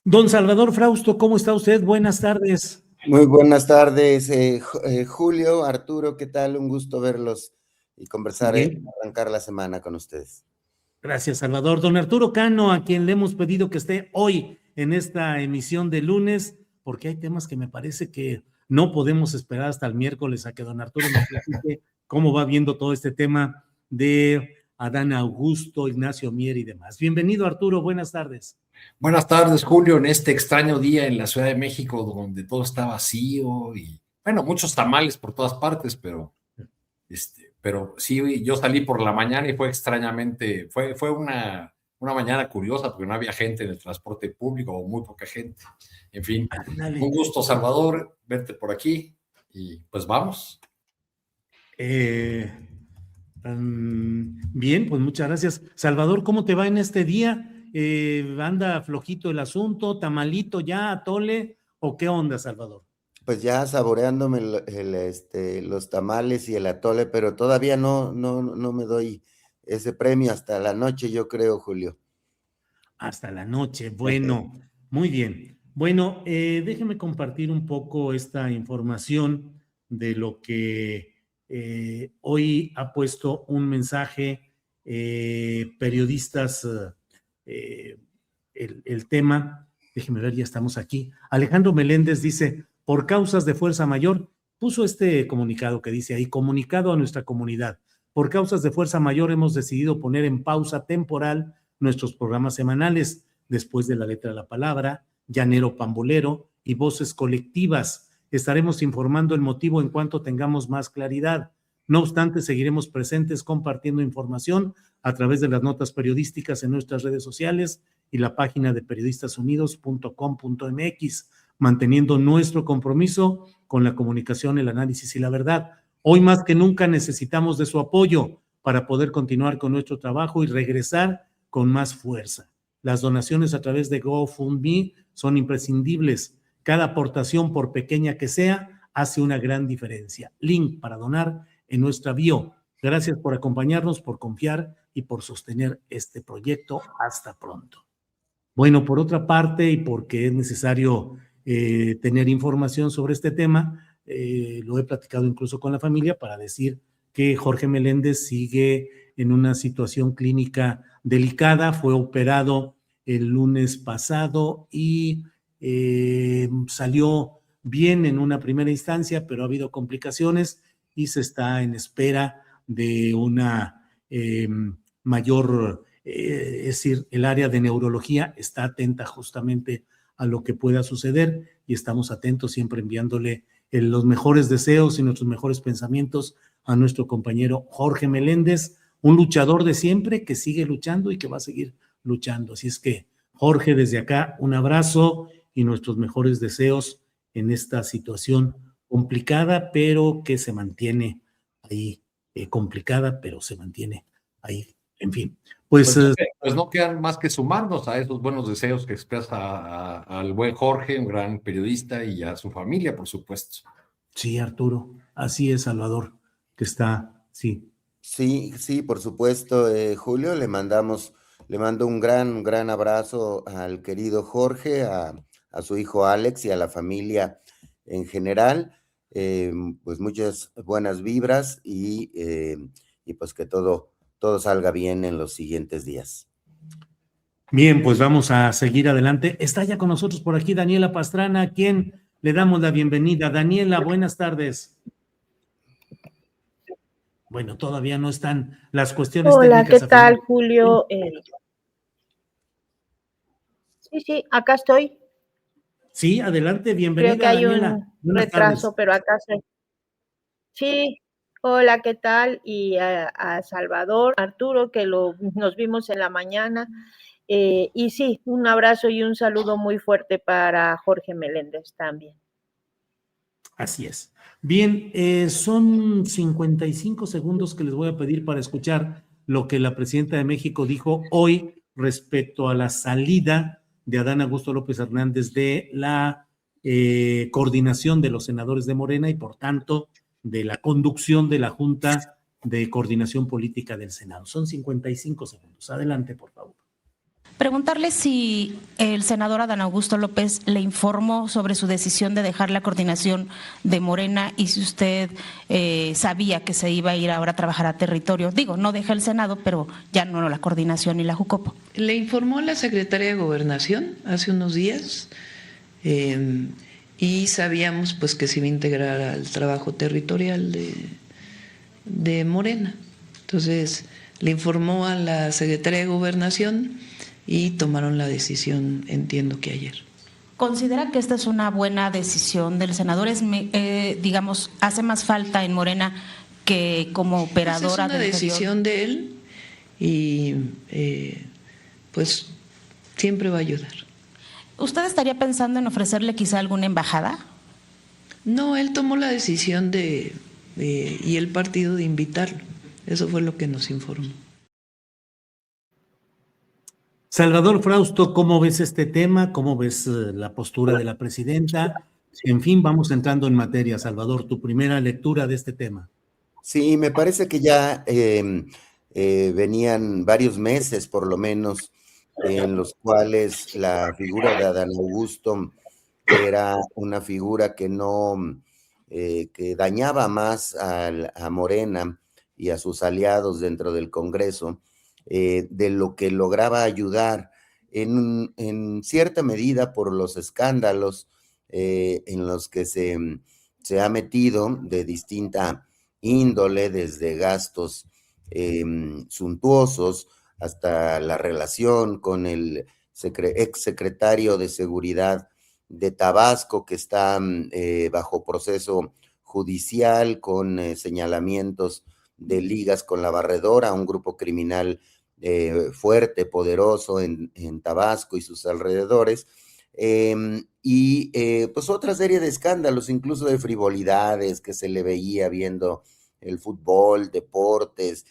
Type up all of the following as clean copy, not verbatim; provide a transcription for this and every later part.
Don Salvador Frausto, ¿cómo está usted? Buenas tardes. Muy buenas tardes, Julio, Arturo, ¿qué tal? Un gusto verlos y conversar, arrancar la semana con ustedes. Gracias, Salvador. Don Arturo Cano, a quien le hemos pedido que esté hoy en esta emisión de lunes, porque hay temas que me parece que no podemos esperar hasta el miércoles a que don Arturo nos platique cómo va viendo todo este tema de Adán Augusto, Ignacio Mier y demás. Bienvenido, Arturo, buenas tardes. Buenas tardes, Julio, en este extraño día en la Ciudad de México donde todo está vacío y, bueno, muchos tamales por todas partes, pero sí, yo salí por la mañana y fue extrañamente, fue una mañana curiosa porque no había gente en el transporte público o muy poca gente. En fin, un gusto, Salvador, verte por aquí y pues vamos. Bien, pues muchas gracias. Salvador, ¿cómo te va en este día? ¿Anda flojito el asunto, tamalito ya, atole, o qué onda, Salvador? Pues ya saboreándome los tamales y el atole, pero todavía no me doy ese premio hasta la noche, yo creo, Julio. Hasta la noche, bueno, muy bien. Bueno, déjeme compartir un poco esta información de lo que hoy ha puesto un mensaje periodistas, el tema, déjeme ver, ya estamos aquí. Alejandro Meléndez dice, por causas de fuerza mayor, puso este comunicado que dice ahí, comunicado a nuestra comunidad. Por causas de fuerza mayor hemos decidido poner en pausa temporal nuestros programas semanales, después de la letra de la palabra, Llanero Pambolero y Voces Colectivas. Estaremos informando el motivo en cuanto tengamos más claridad. No obstante, seguiremos presentes compartiendo información a través de las notas periodísticas en nuestras redes sociales y la página de periodistasunidos.com.mx, manteniendo nuestro compromiso con la comunicación, el análisis y la verdad. Hoy más que nunca necesitamos de su apoyo para poder continuar con nuestro trabajo y regresar con más fuerza. Las donaciones a través de GoFundMe son imprescindibles. Cada aportación, por pequeña que sea, hace una gran diferencia. Link para donar en nuestra bio. Gracias por acompañarnos, por confiar y por sostener este proyecto. Hasta pronto. Bueno, por otra parte, y porque es necesario tener información sobre este tema, lo he platicado incluso con la familia para decir que Jorge Meléndez sigue en una situación clínica delicada, fue operado el lunes pasado y salió bien en una primera instancia, pero ha habido complicaciones y se está en espera de una mayor, es decir, el área de neurología está atenta justamente a lo que pueda suceder y estamos atentos siempre enviándole los mejores deseos y nuestros mejores pensamientos a nuestro compañero Jorge Meléndez, un luchador de siempre que sigue luchando y que va a seguir luchando. Así es que, Jorge, desde acá, un abrazo y nuestros mejores deseos en esta situación complicada, pero que se mantiene ahí, complicada, pero se mantiene ahí. En fin, pues no quedan más que sumarnos a esos buenos deseos que expresa al buen Jorge, un gran periodista, y a su familia, por supuesto. Sí, Arturo, así es, Salvador, que está, sí. Sí, por supuesto, Julio, le mando un gran abrazo al querido Jorge, a su hijo Alex y a la familia en general, pues muchas buenas vibras y pues que todo salga bien en los siguientes días. Bien, pues vamos a seguir adelante. Está ya con nosotros por aquí Daniela Pastrana, a quien le damos la bienvenida. Daniela, buenas tardes. Bueno, todavía no están las cuestiones técnicas. Hola, ¿qué tal, final. Julio? Sí, acá estoy. Sí, adelante, bienvenida, Creo que hay Daniela. un retraso, pero acá estoy. Sí, hola, ¿qué tal? Y a Salvador, Arturo, que nos vimos en la mañana. Y sí, un abrazo y un saludo muy fuerte para Jorge Meléndez también. Así es. Bien, son 55 segundos que les voy a pedir para escuchar lo que la presidenta de México dijo hoy respecto a la salida de Adán Augusto López Hernández de la coordinación de los senadores de Morena y, por tanto, de la conducción de la Junta de Coordinación Política del Senado. Son 55 segundos. Adelante, por favor. Preguntarle si el senador Adán Augusto López le informó sobre su decisión de dejar la coordinación de Morena y si usted sabía que se iba a ir ahora a trabajar a territorio. Digo, no deja el Senado, pero ya no la coordinación y la Jucopo. Le informó la secretaria de Gobernación hace unos días y sabíamos pues que se iba a integrar al trabajo territorial de Morena. Entonces le informó a la secretaria de Gobernación y tomaron la decisión, entiendo que ayer. ¿Considera que esta es una buena decisión del senador? Digamos, hace más falta en Morena que como operadora del interior. Es una decisión de él y pues siempre va a ayudar. ¿Usted estaría pensando en ofrecerle quizá alguna embajada? No, él tomó la decisión y el partido de invitarlo. Eso fue lo que nos informó. Salvador Frausto, ¿cómo ves este tema? ¿Cómo ves la postura de la presidenta? En fin, vamos entrando en materia. Salvador, tu primera lectura de este tema. Sí, me parece que ya venían varios meses, por lo menos, en los cuales la figura de Adán Augusto era una figura que que dañaba más a Morena y a sus aliados dentro del Congreso, de lo que lograba ayudar en cierta medida por los escándalos en los que se ha metido de distinta índole, desde gastos suntuosos hasta la relación con el ex secretario de Seguridad de Tabasco, que está bajo proceso judicial con señalamientos de ligas con la Barredora, un grupo criminal fuerte, poderoso en Tabasco y sus alrededores, pues otra serie de escándalos, incluso de frivolidades que se le veía viendo el fútbol, deportes,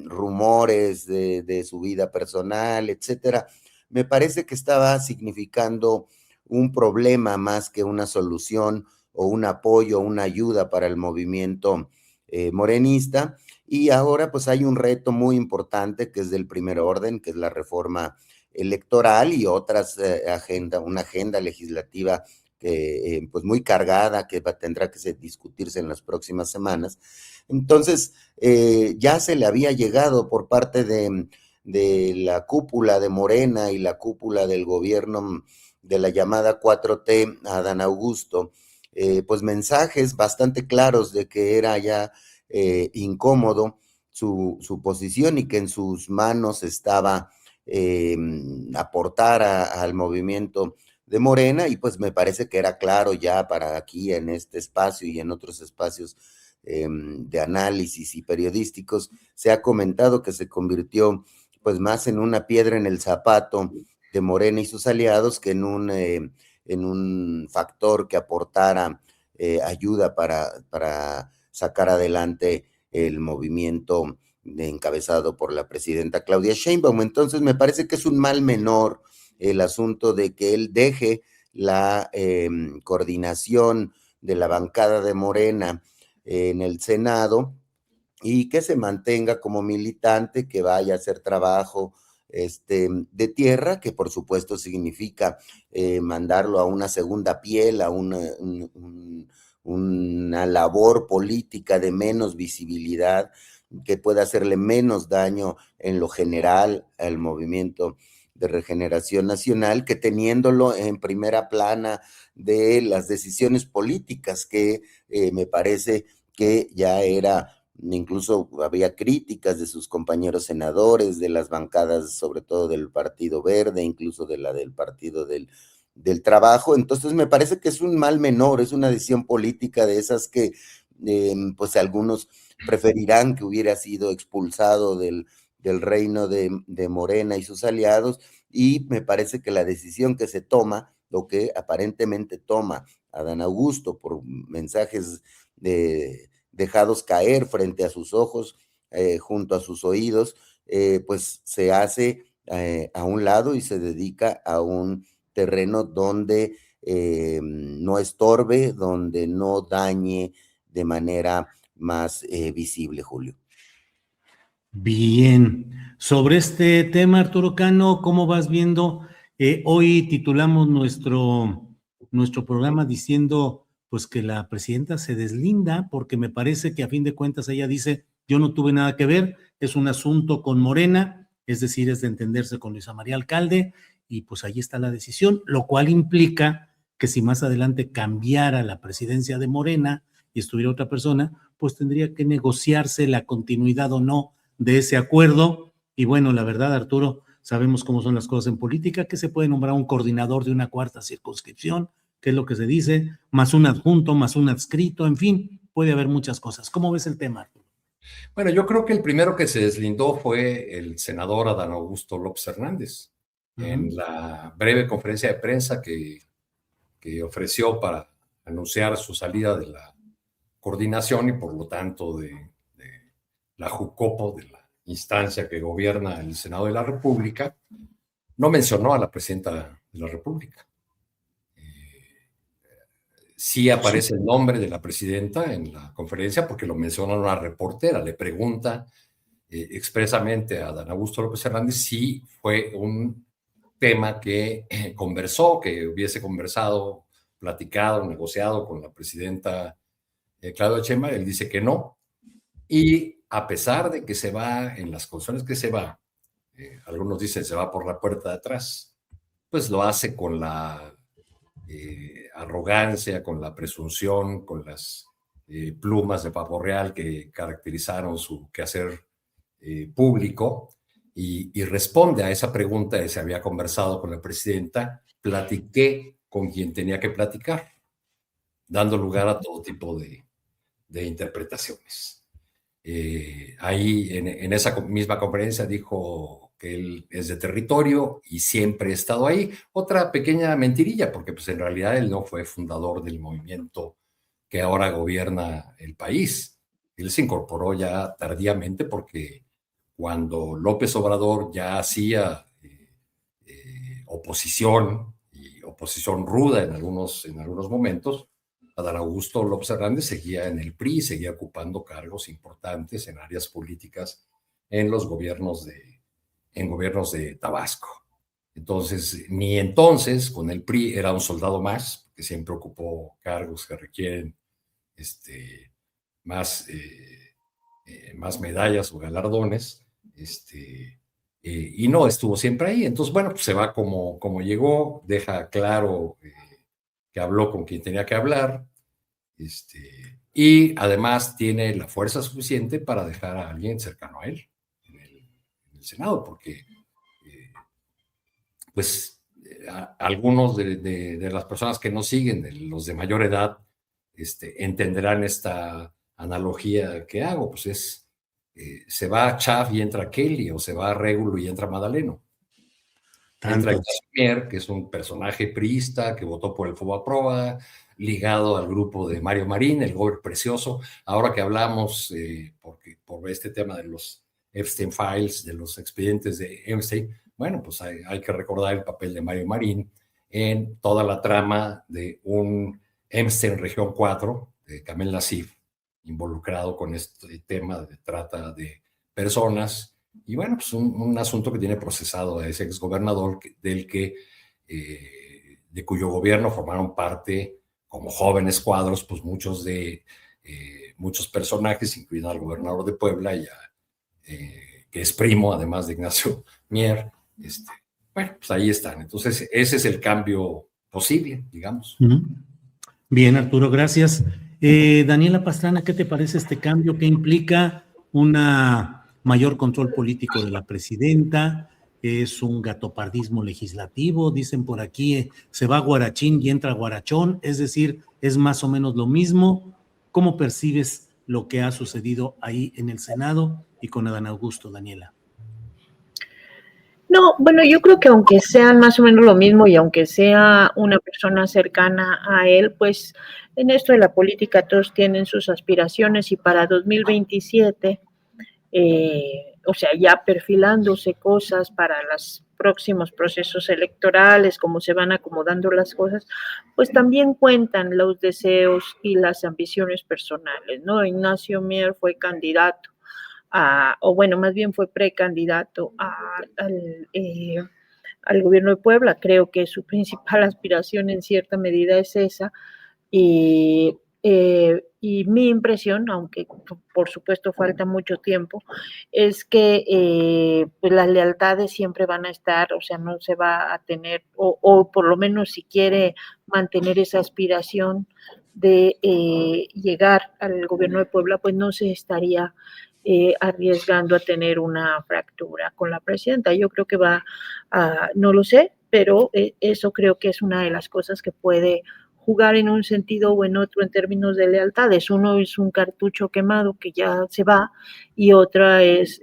rumores de su vida personal, etcétera. Me parece que estaba significando un problema más que una solución o un apoyo, una ayuda para el movimiento morenista, y ahora pues hay un reto muy importante que es del primer orden, que es la reforma electoral y otras una agenda legislativa que pues muy cargada, que tendrá que discutirse en las próximas semanas. Entonces ya se le había llegado por parte de la cúpula de Morena y la cúpula del gobierno de la llamada 4T a Adán Augusto, pues mensajes bastante claros de que era ya incómodo su posición y que en sus manos estaba aportar al movimiento de Morena, y pues me parece que era claro ya para aquí en este espacio y en otros espacios de análisis y periodísticos, se ha comentado que se convirtió pues más en una piedra en el zapato de Morena y sus aliados que en un factor que aportara ayuda para sacar adelante el movimiento encabezado por la presidenta Claudia Sheinbaum. Entonces me parece que es un mal menor el asunto de que él deje la coordinación de la bancada de Morena en el Senado y que se mantenga como militante, que vaya a hacer trabajo de tierra, que por supuesto significa mandarlo a una segunda piel, a una labor política de menos visibilidad, que pueda hacerle menos daño en lo general al movimiento de regeneración nacional, que teniéndolo en primera plana de las decisiones políticas, que me parece que ya era, incluso había críticas de sus compañeros senadores, de las bancadas, sobre todo del Partido Verde, incluso de la del Partido del Trabajo. Entonces me parece que es un mal menor, es una decisión política de esas que pues algunos preferirán que hubiera sido expulsado del reino de Morena y sus aliados, y me parece que la decisión que se toma, lo que aparentemente toma Adán Augusto por mensajes dejados caer frente a sus ojos, junto a sus oídos, pues se hace a un lado y se dedica a un terreno donde no estorbe, donde no dañe de manera más visible, Julio. Bien. Sobre este tema, Arturo Cano, ¿cómo vas viendo? Hoy titulamos nuestro programa diciendo pues que la presidenta se deslinda porque me parece que a fin de cuentas ella dice yo no tuve nada que ver, es un asunto con Morena, es decir, es de entenderse con Luisa María Alcalde y pues ahí está la decisión, lo cual implica que si más adelante cambiara la presidencia de Morena y estuviera otra persona, pues tendría que negociarse la continuidad o no de ese acuerdo. Y bueno, la verdad, Arturo, sabemos cómo son las cosas en política, que se puede nombrar un coordinador de una cuarta circunscripción, que es lo que se dice, más un adjunto, más un adscrito, en fin, puede haber muchas cosas. ¿Cómo ves el tema, Arturo? Bueno, yo creo que el primero que se deslindó fue el senador Adán Augusto López Hernández, en la breve conferencia de prensa que ofreció para anunciar su salida de la coordinación y por lo tanto de la JUCOPO, de la instancia que gobierna el Senado de la República, no mencionó a la presidenta de la República. Sí aparece el nombre de la presidenta en la conferencia porque lo menciona una reportera, le pregunta expresamente a Adán Augusto López Hernández si fue un tema que conversó, que hubiese conversado, platicado, negociado con la presidenta Claudia Sheinbaum. Él dice que no. Y a pesar de que se va, en las condiciones que se va, algunos dicen se va por la puerta de atrás, pues lo hace con la arrogancia, con la presunción, con las plumas de pavo real que caracterizaron su quehacer público, y responde a esa pregunta de si había conversado con la presidenta. Platiqué con quien tenía que platicar, dando lugar a todo tipo de interpretaciones. Ahí en esa misma conferencia dijo que él es de territorio y siempre ha estado ahí. Otra pequeña mentirilla, porque pues en realidad él no fue fundador del movimiento que ahora gobierna el país. Él se incorporó ya tardíamente porque cuando López Obrador ya hacía oposición, y oposición ruda en algunos momentos, Adán Augusto López Hernández seguía en el PRI, seguía ocupando cargos importantes en áreas políticas en los gobiernos de Tabasco. Entonces, ni entonces con el PRI era un soldado más, que siempre ocupó cargos que requieren más medallas o galardones, y no estuvo siempre ahí. Entonces, bueno, pues se va como llegó, deja claro que habló con quien tenía que hablar, y además tiene la fuerza suficiente para dejar a alguien cercano a él en el Senado, porque algunos de las personas que nos siguen, de los de mayor edad, entenderán esta analogía que hago, pues se va Chav y entra Kelly, o se va Régulo y entra Madaleno. Entra Ignacio Mier, que es un personaje priista que votó por el Fobaproa, ligado al grupo de Mario Marín, el Gober Precioso. Ahora que hablamos, por este tema de los Epstein Files, de los expedientes de Epstein, bueno, pues hay que recordar el papel de Mario Marín en toda la trama de un Epstein Región 4, de Kamel Nassif, involucrado con este tema de trata de personas. Y bueno, pues un asunto que tiene procesado a ese exgobernador de cuyo gobierno formaron parte como jóvenes cuadros, pues muchos personajes, incluyendo al gobernador de Puebla, que es primo, además de Ignacio Mier. Bueno, pues ahí están. Entonces, ese es el cambio posible, digamos. Bien, Arturo, gracias. Daniela Pastrana, ¿qué te parece este cambio? ¿Qué implica una mayor control político de la presidenta? ¿Es un gatopardismo legislativo? Dicen por aquí, se va Guarachín y entra Guarachón, es decir, es más o menos lo mismo. ¿Cómo percibes lo que ha sucedido ahí en el Senado y con Adán Augusto, Daniela? No, bueno, yo creo que aunque sean más o menos lo mismo y aunque sea una persona cercana a él, pues en esto de la política todos tienen sus aspiraciones y para 2027, o sea, ya perfilándose cosas para los próximos procesos electorales, como se van acomodando las cosas, pues también cuentan los deseos y las ambiciones personales, ¿no? Ignacio Mier fue candidato o bueno, más bien fue precandidato al gobierno de Puebla. Creo que su principal aspiración en cierta medida es esa. Y mi impresión, aunque por supuesto falta mucho tiempo, es que pues las lealtades siempre van a estar, o sea, no se va a tener, o por lo menos si quiere mantener esa aspiración de llegar al gobierno de Puebla, pues no se estaría arriesgando a tener una fractura con la presidenta. Yo creo que no lo sé, pero eso creo que es una de las cosas que puede jugar en un sentido o en otro en términos de lealtades. Uno es un cartucho quemado que ya se va y otra es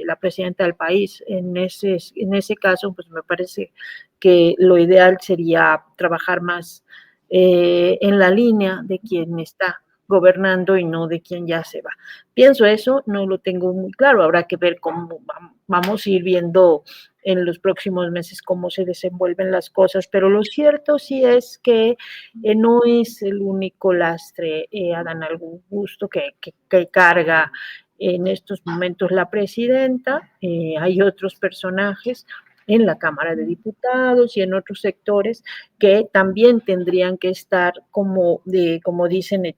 la presidenta del país. En ese caso, pues me parece que lo ideal sería trabajar más en la línea de quien está gobernando y no de quien ya se va. Pienso eso, no lo tengo muy claro, habrá que ver cómo vamos a ir viendo en los próximos meses cómo se desenvuelven las cosas, pero lo cierto sí es que no es el único lastre, Adán Augusto, que carga en estos momentos la presidenta. Hay otros personajes en la Cámara de Diputados y en otros sectores que también tendrían que estar como dicen,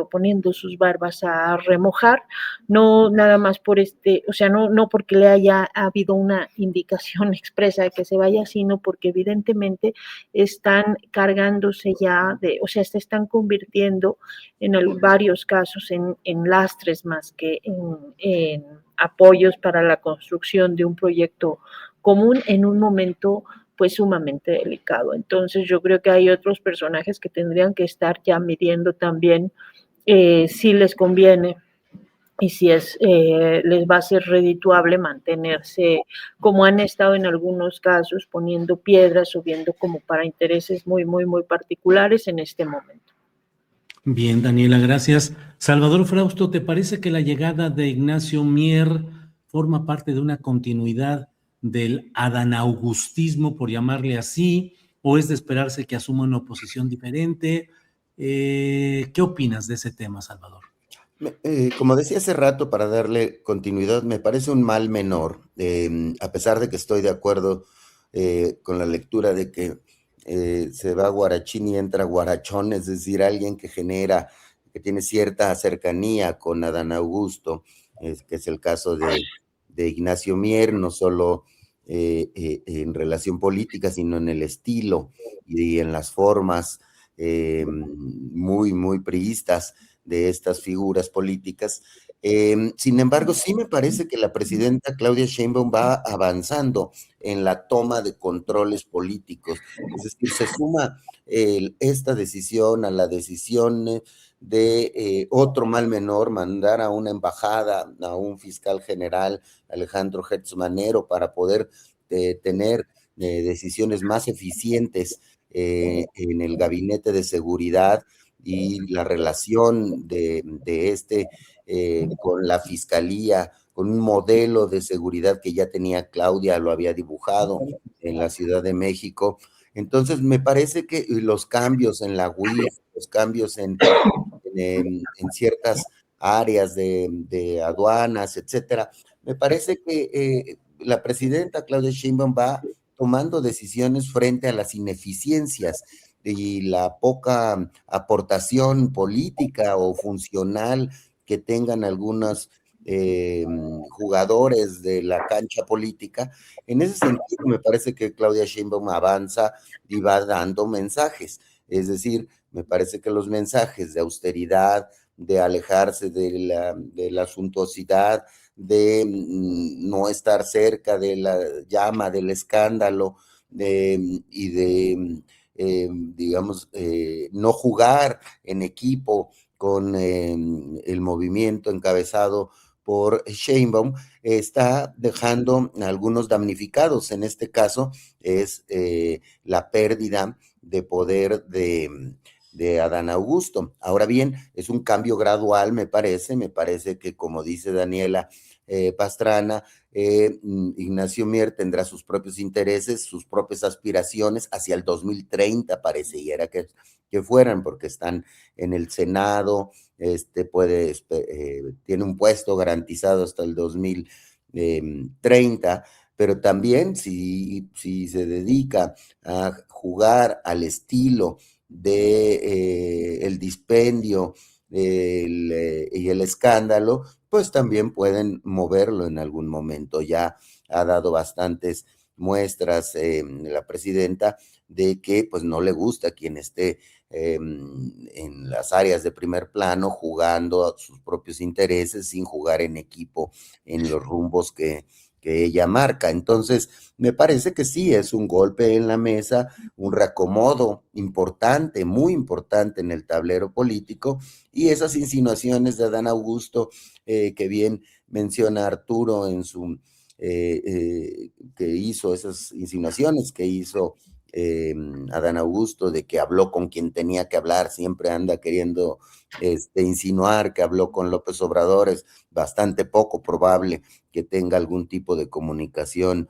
poniendo sus barbas a remojar, no nada más por o sea, no porque le haya habido una indicación expresa de que se vaya, sino porque evidentemente están cargándose ya o sea, se están convirtiendo en varios casos en lastres más que en apoyos para la construcción de un proyecto común en un momento pues sumamente delicado. Entonces yo creo que hay otros personajes que tendrían que estar ya midiendo también si les conviene y si les va a ser redituable mantenerse como han estado en algunos casos, poniendo piedras o viendo como para intereses muy, muy, muy particulares en este momento. Bien, Daniela, gracias. Salvador Frausto, ¿te parece que la llegada de Ignacio Mier forma parte de una continuidad del adanaugustismo, por llamarle así, o es de esperarse que asuma una oposición diferente? ¿Qué opinas de ese tema, Salvador? Como decía hace rato, para darle continuidad, me parece un mal menor, a pesar de que estoy de acuerdo con la lectura de que se va guarachín y entra guarachón, es decir, alguien que tiene cierta cercanía con Adán Augusto, que es el caso de Ignacio Mier, no solo en relación política, sino en el estilo y en las formas muy, muy priistas de estas figuras políticas. Sin embargo, sí me parece que la presidenta Claudia Sheinbaum va avanzando en la toma de controles políticos, es decir, se suma esta decisión a la decisión de otro mal menor, mandar a una embajada, a un fiscal general, Alejandro Hertz Manero, para poder tener decisiones más eficientes en el gabinete de seguridad y la relación de con la fiscalía, con un modelo de seguridad que ya tenía Claudia, lo había dibujado en la Ciudad de México. Entonces, me parece que los cambios en la UIF, los cambios en ciertas áreas de aduanas, etcétera, me parece que la presidenta Claudia Sheinbaum va tomando decisiones frente a las ineficiencias y la poca aportación política o funcional que tengan algunos jugadores de la cancha política. En ese sentido, me parece que Claudia Sheinbaum avanza y va dando mensajes. Es decir, me parece que los mensajes de austeridad, de alejarse de la suntuosidad, de no estar cerca de la llama del escándalo y de digamos, no jugar en equipo con el movimiento encabezado por Sheinbaum, está dejando a algunos damnificados. En este caso es la pérdida de poder de Adán Augusto. Ahora bien, es un cambio gradual, me parece que como dice Daniela Pastrana, Ignacio Mier tendrá sus propios intereses, sus propias aspiraciones hacia el 2030, pareciera que fueran, porque están en el Senado, tiene un puesto garantizado hasta el 2030, pero también si se dedica a jugar al estilo de el dispendio y el escándalo, pues también pueden moverlo en algún momento. Ya ha dado bastantes muestras la presidenta de que pues no le gusta quien esté en las áreas de primer plano jugando a sus propios intereses sin jugar en equipo en los rumbos que ella marca. Entonces, me parece que sí, es un golpe en la mesa, un reacomodo importante, muy importante en el tablero político, y esas insinuaciones de Adán Augusto, que bien menciona Arturo en su, que hizo esas insinuaciones que hizo Adán Augusto, de que habló con quien tenía que hablar, siempre anda queriendo insinuar que habló con López Obrador, es bastante poco probable que tenga algún tipo de comunicación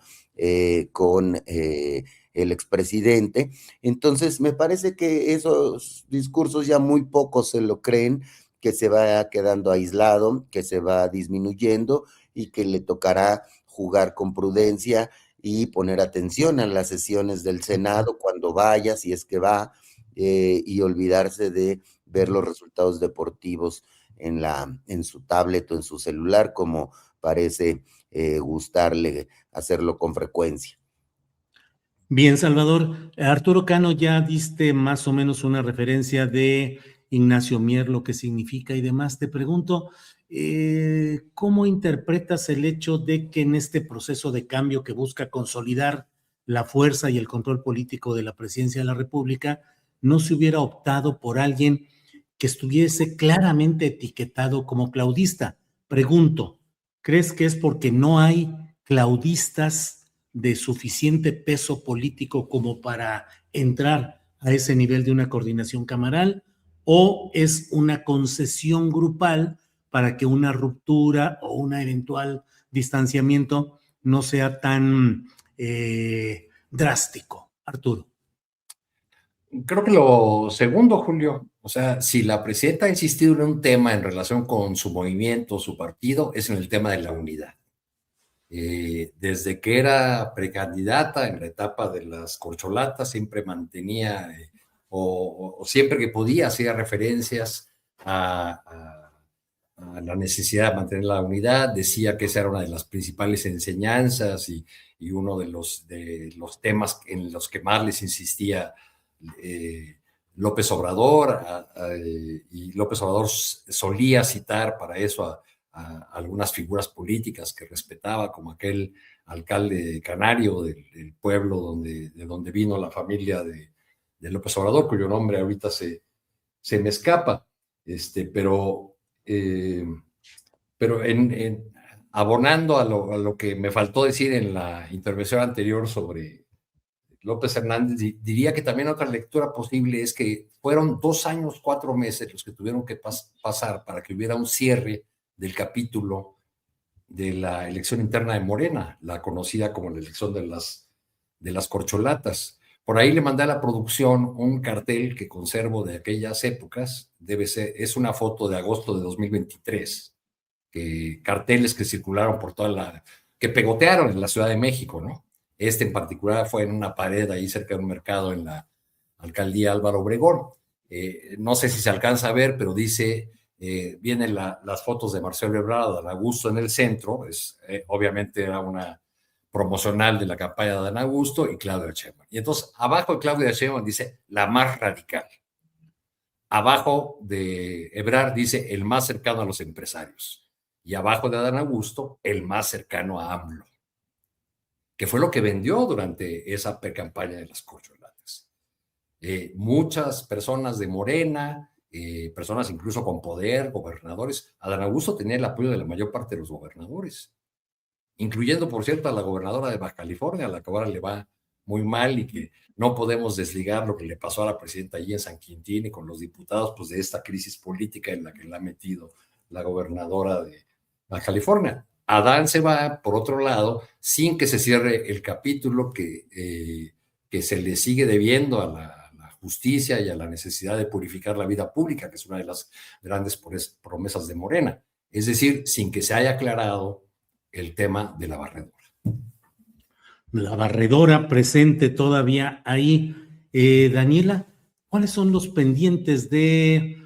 con el expresidente. Entonces, me parece que esos discursos ya muy pocos se lo creen, que se va quedando aislado, que se va disminuyendo y que le tocará jugar con prudencia y poner atención a las sesiones del Senado cuando vaya, si es que va, y olvidarse de ver los resultados deportivos en su tablet o en su celular, como parece gustarle hacerlo con frecuencia. Bien, Salvador. Arturo Cano, ya diste más o menos una referencia de Ignacio Mier, lo que significa y demás. Te pregunto, ¿cómo interpretas el hecho de que en este proceso de cambio que busca consolidar la fuerza y el control político de la presidencia de la República, no se hubiera optado por alguien que estuviese claramente etiquetado como claudista? Pregunto, ¿crees que es porque no hay claudistas de suficiente peso político como para entrar a ese nivel de una coordinación cameral, o es una concesión grupal para que una ruptura o un eventual distanciamiento no sea tan drástico? Arturo. Creo que lo segundo, Julio, o sea, si la presidenta ha insistido en un tema en relación con su movimiento, su partido, es en el tema de la unidad. Desde que era precandidata en la etapa de las corcholatas, siempre mantenía, o siempre que podía, hacía referencias a la necesidad de mantener la unidad, decía que esa era una de las principales enseñanzas y uno de los temas en los que más les insistía López Obrador, y López Obrador solía citar para eso a algunas figuras políticas que respetaba, como aquel alcalde canario del pueblo de donde vino la familia de López Obrador, cuyo nombre ahorita se me escapa, pero abonando a lo que me faltó decir en la intervención anterior sobre López Hernández, diría que también otra lectura posible es que fueron 2 años, 4 meses los que tuvieron que pasar para que hubiera un cierre del capítulo de la elección interna de Morena, la conocida como la elección de las corcholatas. Por ahí le mandé a la producción un cartel que conservo de aquellas épocas, es una foto de agosto de 2023, carteles que circularon por que pegotearon en la Ciudad de México, ¿no? En particular fue en una pared ahí cerca de un mercado en la alcaldía Álvaro Obregón. No sé si se alcanza a ver, pero dice, vienen las fotos de Marcelo Ebrard, Adán Augusto en el centro, obviamente era una promocional de la campaña de Adán Augusto y Claudia Sheinbaum. Y entonces, abajo de Claudia Sheinbaum dice la más radical. Abajo de Ebrard dice el más cercano a los empresarios. Y abajo de Adán Augusto, el más cercano a AMLO, que fue lo que vendió durante esa campaña de las corcholatas. Muchas personas de Morena, personas incluso con poder, gobernadores. Adán Augusto tenía el apoyo de la mayor parte de los gobernadores, incluyendo, por cierto, a la gobernadora de Baja California, a la que ahora le va muy mal y que no podemos desligar lo que le pasó a la presidenta allí en San Quintín y con los diputados, pues de esta crisis política en la que la ha metido la gobernadora de Baja California. Adán se va, por otro lado, sin que se cierre el capítulo que se le sigue debiendo a la justicia y a la necesidad de purificar la vida pública, que es una de las grandes promesas de Morena. Es decir, sin que se haya aclarado el tema de la barredora. La barredora presente todavía ahí. Daniela, ¿cuáles son los pendientes de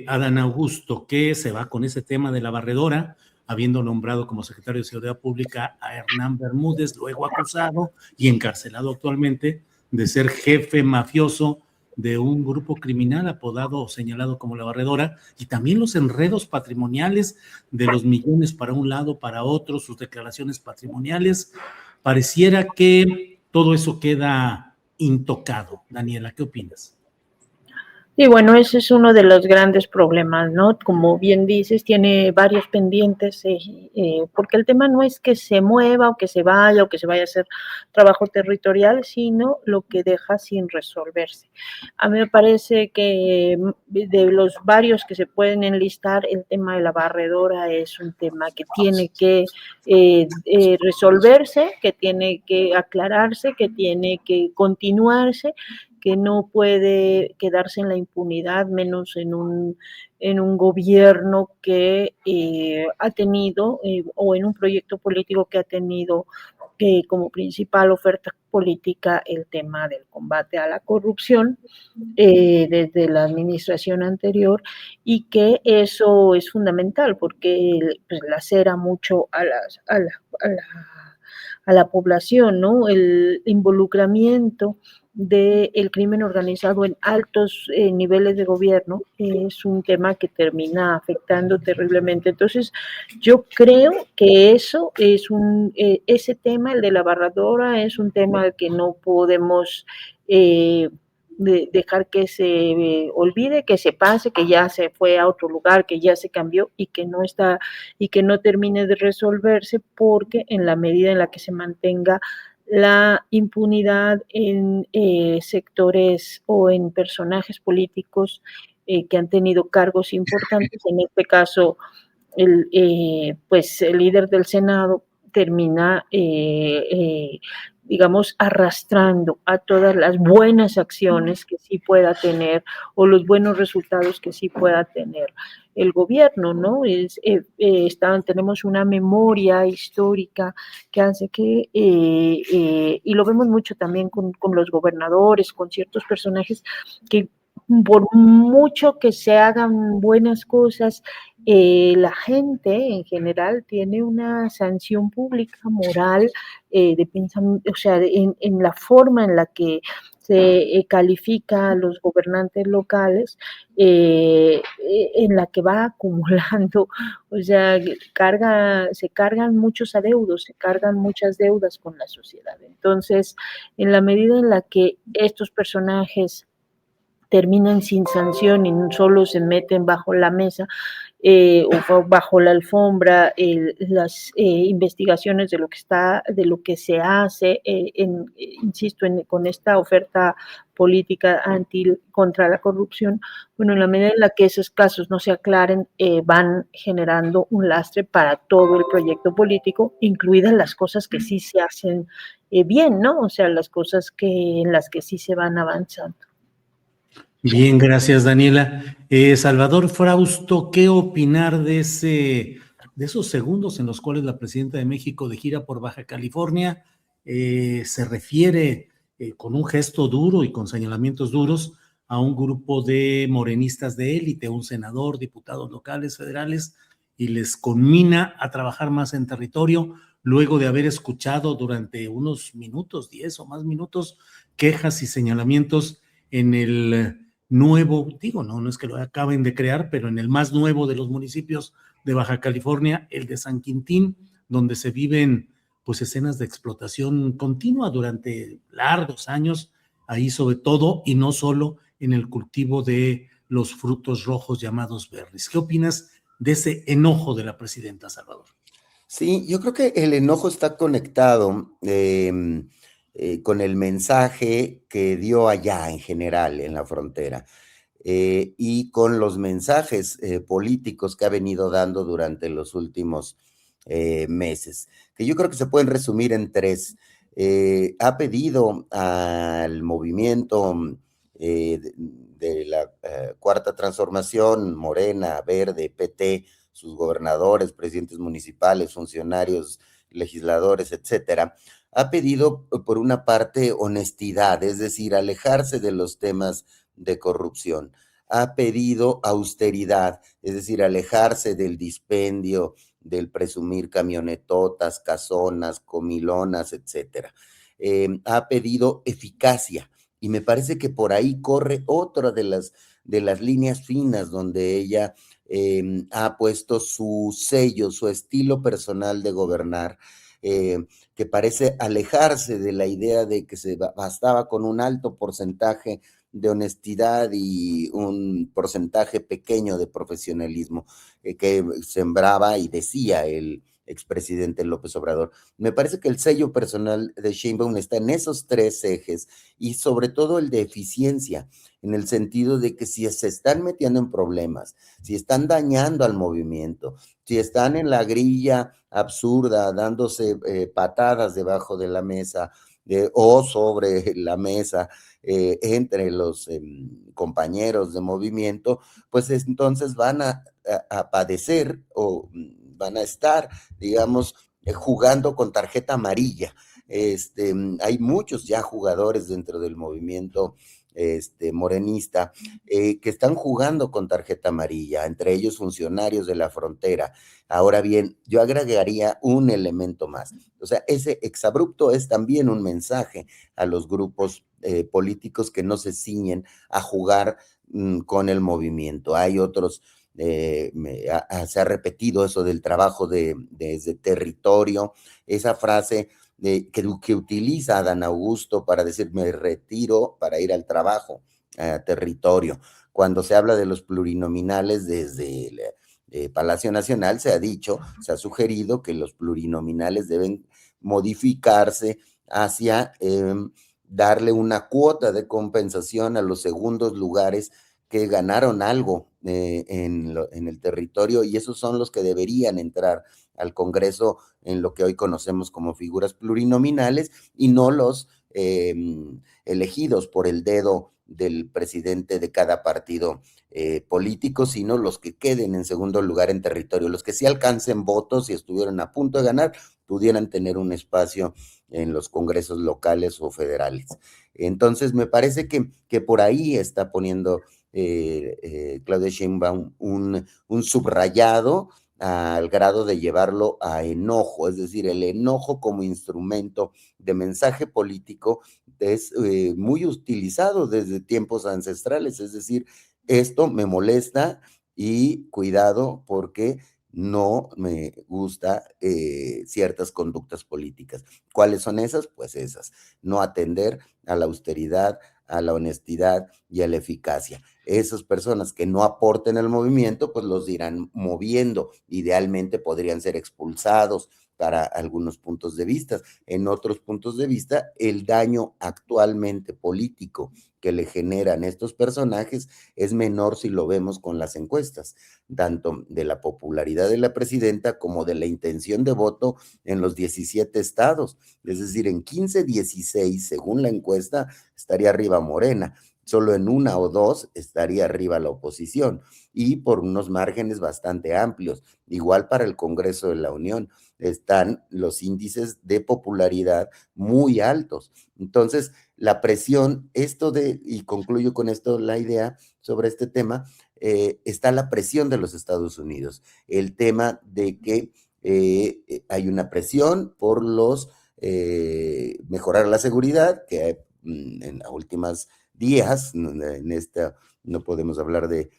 Adán Augusto, que se va con ese tema de la barredora, habiendo nombrado como secretario de Seguridad Pública a Hernán Bermúdez, luego acusado y encarcelado actualmente de ser jefe mafioso de un grupo criminal apodado o señalado como la barredora, y también los enredos patrimoniales de los millones para un lado, para otro, sus declaraciones patrimoniales? Pareciera que todo eso queda intocado. Daniela, ¿qué opinas? Y bueno, ese es uno de los grandes problemas, ¿no? Como bien dices, tiene varios pendientes, porque el tema no es que se mueva o que se vaya a hacer trabajo territorial, sino lo que deja sin resolverse. A mí me parece que de los varios que se pueden enlistar, el tema de la barredora es un tema que tiene que resolverse, que tiene que aclararse, que tiene que continuarse, que no puede quedarse en la impunidad, menos en un gobierno que ha tenido, o en un proyecto político que ha tenido como principal oferta política el tema del combate a la corrupción desde la administración anterior, y que eso es fundamental porque pues, lacera mucho a la población, ¿no? El involucramiento del crimen organizado en altos niveles de gobierno es un tema que termina afectando terriblemente. Entonces, yo creo que eso es ese tema, el de la barradora, es un tema que no podemos dejar que se olvide, que se pase, que ya se fue a otro lugar, que ya se cambió y que no termine de resolverse, porque en la medida en la que se mantenga la impunidad en sectores o en personajes políticos que han tenido cargos importantes, en este caso pues el líder del Senado termina digamos, arrastrando a todas las buenas acciones que sí pueda tener o los buenos resultados que sí pueda tener el gobierno, ¿no? Tenemos una memoria histórica que hace que, y lo vemos mucho también con los gobernadores, con ciertos personajes que por mucho que se hagan buenas cosas, la gente en general tiene una sanción pública, moral, de pensamiento, o sea, en la forma en la que se califica a los gobernantes locales, en la que va acumulando, o sea, se cargan muchos adeudos, se cargan muchas deudas con la sociedad. Entonces, en la medida en la que estos personajes terminan sin sanción y solo se meten bajo la mesa o bajo la alfombra las investigaciones de lo que se hace, insisto, con esta oferta política contra la corrupción. Bueno, en la medida en la que esos casos no se aclaren, van generando un lastre para todo el proyecto político, incluidas las cosas que sí se hacen bien, ¿no? O sea, las cosas en las que sí se van avanzando. Bien, gracias, Daniela. Salvador Frausto, ¿qué opinar de esos segundos en los cuales la presidenta de México de gira por Baja California se refiere con un gesto duro y con señalamientos duros a un grupo de morenistas de élite, un senador, diputados locales, federales, y les conmina a trabajar más en territorio luego de haber escuchado durante unos minutos, 10 o más minutos, quejas y señalamientos en el nuevo, no es que lo acaben de crear, pero en el más nuevo de los municipios de Baja California, el de San Quintín, donde se viven pues escenas de explotación continua durante largos años, ahí sobre todo y no solo en el cultivo de los frutos rojos llamados berries. ¿Qué opinas de ese enojo de la presidenta, Salvador? Sí, yo creo que el enojo está conectado con el mensaje que dio allá en general en la frontera y con los mensajes políticos que ha venido dando durante los últimos meses, que yo creo que se pueden resumir en tres. Ha pedido al movimiento de la Cuarta Transformación, Morena, Verde, PT, sus gobernadores, presidentes municipales, funcionarios, legisladores, etcétera, ha pedido, por una parte, honestidad, es decir, alejarse de los temas de corrupción. Ha pedido austeridad, es decir, alejarse del dispendio, del presumir camionetotas, casonas, comilonas, etcétera. Ha pedido eficacia, y me parece que por ahí corre otra de las líneas finas donde ella ha puesto su sello, su estilo personal de gobernar, que parece alejarse de la idea de que se bastaba con un alto porcentaje de honestidad y un porcentaje pequeño de profesionalismo que sembraba y decía el expresidente López Obrador. Me parece que el sello personal de Sheinbaum está en esos tres ejes, y sobre todo el de eficiencia, en el sentido de que si se están metiendo en problemas, si están dañando al movimiento, si están en la grilla absurda, dándose patadas debajo de la mesa o sobre la mesa, entre los compañeros de movimiento, pues entonces van a padecer o van a estar, digamos, jugando con tarjeta amarilla. Hay muchos ya jugadores dentro del movimiento morenista que están jugando con tarjeta amarilla, entre ellos funcionarios de la frontera. Ahora bien, yo agregaría un elemento más. O sea, ese exabrupto es también un mensaje a los grupos políticos que no se ciñen a jugar con el movimiento. Hay otros, se ha repetido eso del trabajo desde territorio, esa frase que utiliza Adán Augusto para decir me retiro para ir al trabajo, a territorio. Cuando se habla de los plurinominales desde el Palacio Nacional, se ha dicho, se ha sugerido que los plurinominales deben modificarse hacia darle una cuota de compensación a los segundos lugares que ganaron algo en el territorio, y esos son los que deberían entrar al Congreso en lo que hoy conocemos como figuras plurinominales, y no los elegidos por el dedo del presidente de cada partido político, sino los que queden en segundo lugar en territorio, los que sí alcancen votos y estuvieron a punto de ganar, pudieran tener un espacio en los congresos locales o federales. Entonces, me parece que por ahí está poniendo Claudia Sheinbaum un subrayado al grado de llevarlo a enojo, es decir, el enojo como instrumento de mensaje político es muy utilizado desde tiempos ancestrales, es decir, esto me molesta y cuidado porque no me gusta ciertas conductas políticas. ¿Cuáles son esas? Pues esas, no atender a la austeridad, a la honestidad y a la eficacia. Esas personas que no aporten al movimiento, pues los irán moviendo. Idealmente podrían ser expulsados para algunos puntos de vista. En otros puntos de vista, el daño actualmente político que le generan estos personajes es menor si lo vemos con las encuestas, tanto de la popularidad de la presidenta como de la intención de voto en los 17 estados. Es decir, en 15, 16, según la encuesta, estaría arriba Morena. Solo en una o dos estaría arriba la oposición, y por unos márgenes bastante amplios. Igual para el Congreso de la Unión están los índices de popularidad muy altos. Entonces, la presión, y concluyo con esto la idea sobre este tema, está la presión de los Estados Unidos, el tema de que hay una presión por mejorar la seguridad, que en las últimas días, en esta no podemos hablar de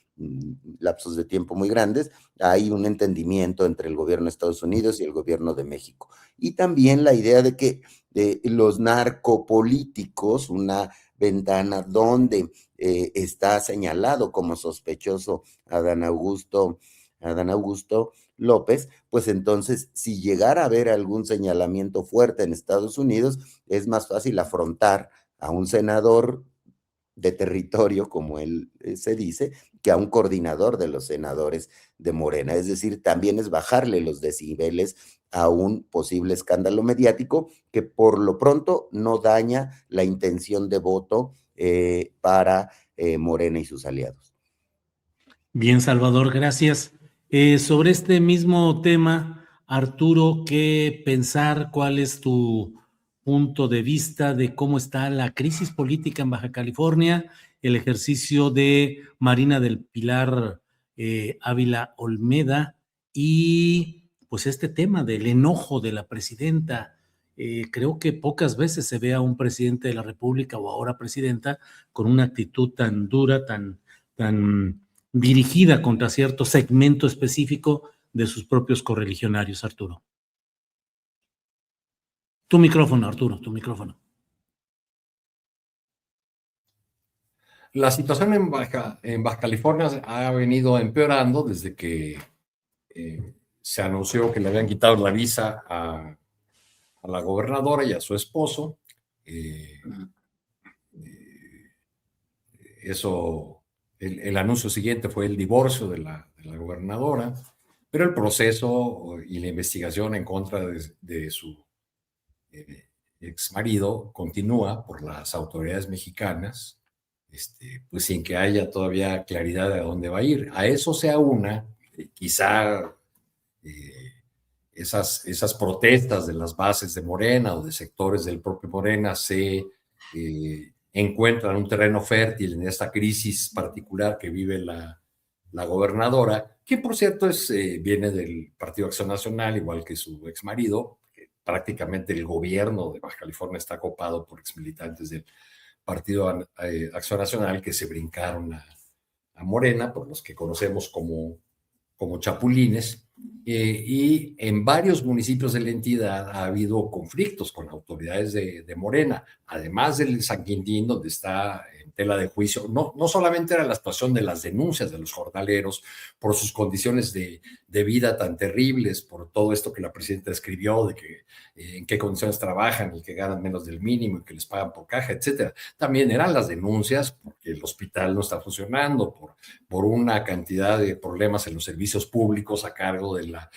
lapsos de tiempo muy grandes, hay un entendimiento entre el gobierno de Estados Unidos y el gobierno de México. Y también la idea de que los narcopolíticos, una ventana donde está señalado como sospechoso Adán Augusto López, pues entonces si llegara a haber algún señalamiento fuerte en Estados Unidos, es más fácil afrontar a un senador de territorio, como él se dice, que a un coordinador de los senadores de Morena. Es decir, también es bajarle los decibeles a un posible escándalo mediático que por lo pronto no daña la intención de voto para Morena y sus aliados. Bien, Salvador, gracias. Sobre este mismo tema, Arturo, ¿qué pensar? ¿Cuál es tu punto de vista de cómo está la crisis política en Baja California, el ejercicio de Marina del Pilar Ávila Olmeda y pues este tema del enojo de la presidenta? Creo que pocas veces se ve a un presidente de la República o ahora presidenta con una actitud tan dura, tan dirigida contra cierto segmento específico de sus propios correligionarios, Arturo. Tu micrófono, Arturo, tu micrófono. La situación en Baja California ha venido empeorando desde que se anunció que le habían quitado la visa a la gobernadora y a su esposo. El anuncio siguiente fue el divorcio de la gobernadora, pero el proceso y la investigación en contra de su ex marido continúa por las autoridades mexicanas, pues sin que haya todavía claridad de a dónde va a ir. A eso se aúna quizá esas protestas de las bases de Morena o de sectores del propio Morena se encuentran un terreno fértil en esta crisis particular que vive la gobernadora, que por cierto viene del Partido Acción Nacional, igual que su ex marido. Prácticamente el gobierno de Baja California está copado por exmilitantes del Partido Acción Nacional que se brincaron a Morena, por los que conocemos como chapulines, y en varios municipios de la entidad ha habido conflictos con autoridades de Morena, además del San Quintín, donde está en tela de juicio. No solamente era la situación de las denuncias de los jornaleros por sus condiciones de vida tan terribles, por todo esto que la presidenta escribió, de que en qué condiciones trabajan y que ganan menos del mínimo y que les pagan por caja, etcétera. También eran las denuncias porque el hospital no está funcionando, por una cantidad de problemas en los servicios públicos a cargo de la